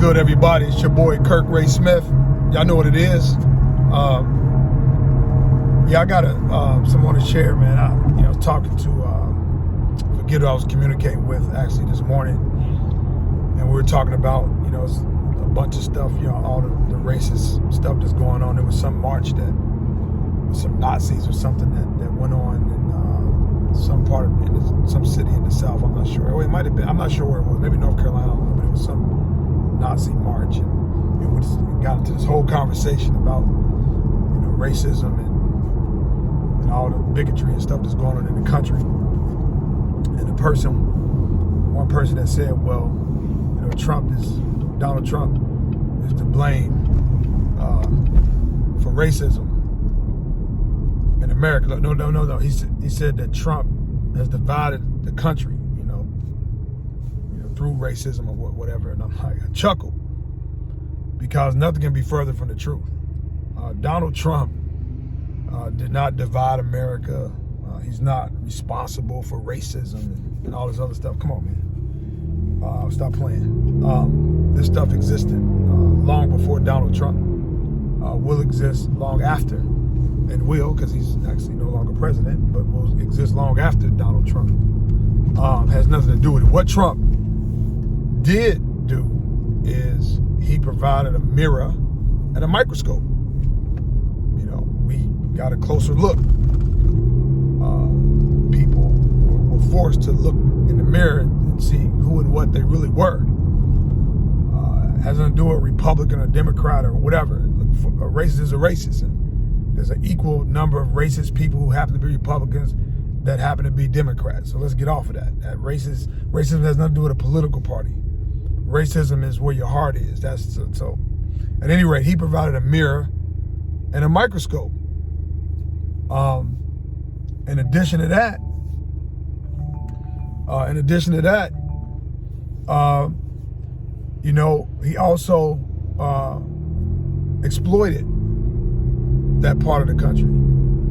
good, everybody? It's your boy Kirk Ray Smith. Y'all know what it is. Yeah, I got someone to share, man. I was talking to forget who I was communicating with actually this morning, and we were talking about a bunch of stuff, all the racist stuff that's going on. There was some march that some Nazis or something that went on in some part of some city in the South. I'm not sure. It might have been. I'm not sure where it was. Maybe North Carolina. I don't know, but it was some Nazi march, and we just got into this whole conversation about racism and all the bigotry and stuff that's going on in the country. And one person that said, well, Donald Trump is to blame for racism in America. No. He said that Trump has divided the country, through racism or whatever. And I'm like, I chuckle, because nothing can be further from the truth. Donald Trump did not divide America. He's not responsible for racism and all this other stuff. Come on, man. Stop playing. This stuff existed long before Donald Trump. Will exist long after, and will, because he's actually no longer president, but will exist long after Donald Trump. Has nothing to do with it. What Trump did do is he provided a mirror and a microscope. We got a closer look. People were forced to look in the mirror and see who and what they really were. Has nothing to do with Republican or Democrat or whatever. A racist is a racist, and there's an equal number of racist people who happen to be Republicans that happen to be Democrats. So let's get off of that. Racism has nothing to do with a political party. Racism is where your heart is. So. At any rate, he provided a mirror and a microscope. In addition to that, he also exploited that part of the country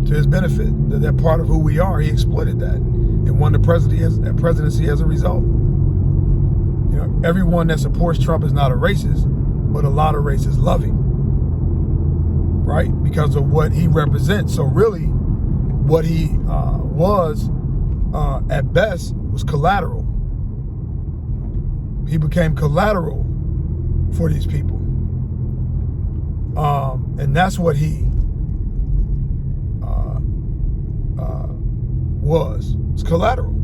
to his benefit. That part of who we are, he exploited that and won the presidency as a result. Everyone that supports Trump is not a racist, but a lot of racists love him, right? Because of what he represents. So really, what he was, at best, was collateral. He became collateral for these people. And that's what he was. It's collateral.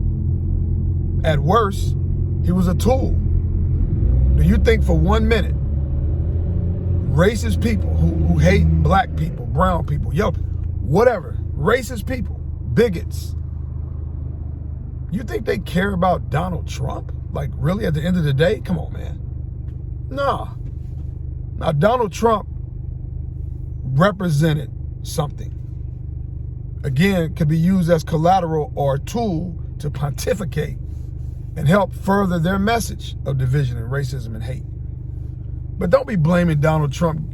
At worst, he was a tool. Do you think for 1 minute racist people who hate black people, brown people, whatever, racist people, bigots, you think they care about Donald Trump? Like, really, at the end of the day? Come on, man. Nah. Now, Donald Trump represented something. Again, could be used as collateral or a tool to pontificate and help further their message of division and racism and hate. But don't be blaming Donald Trump,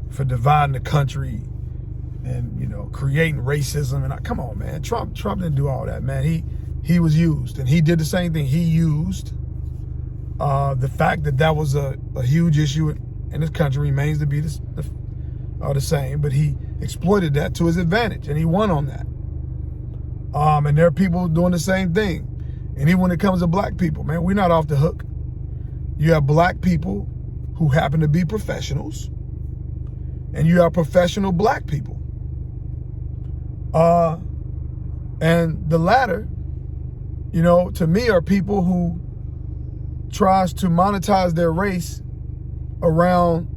for dividing the country and, creating racism. And come on, man. Trump didn't do all that, man. He was used, and he did the same thing. He used the fact that was a huge issue in this country remains to be the same, but he exploited that to his advantage, and he won on that. And there are people doing the same thing. And even when it comes to black people, man, we're not off the hook. You have black people who happen to be professionals, and you have professional black people. And the latter, to me, are people who tries to monetize their race around,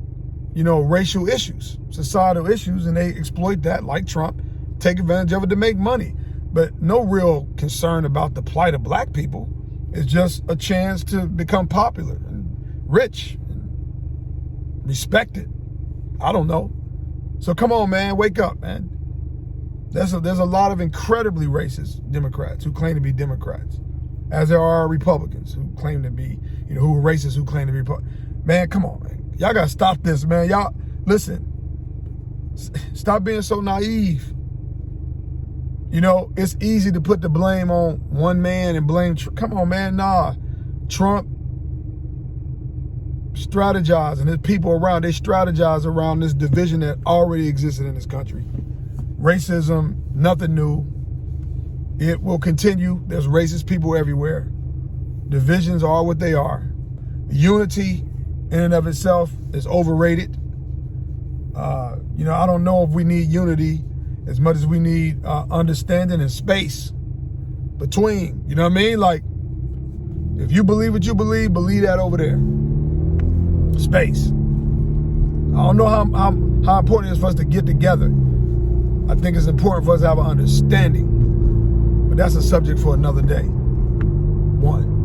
racial issues, societal issues, and they exploit that, like Trump, take advantage of it to make money. But no real concern about the plight of black people. It's just a chance to become popular and rich and respected. I don't know. So come on, man, wake up, man. There's a lot of incredibly racist Democrats who claim to be Democrats, as there are Republicans who claim to be, who are racist who claim to be Republicans. Man, come on, man. Y'all gotta stop this, man. Y'all, listen, stop being so naive. It's easy to put the blame on one man and blame Trump. Come on, man. Nah. Trump strategize, and there's people around, they strategize around this division that already existed in this country. Racism, nothing new. It will continue. There's racist people everywhere. Divisions are what they are. Unity in and of itself is overrated. I don't know if we need unity as much as we need understanding and space between. You know what I mean? Like, if you believe what you believe that over there. Space. I don't know how important it is for us to get together. I think it's important for us to have an understanding. But that's a subject for another day. One.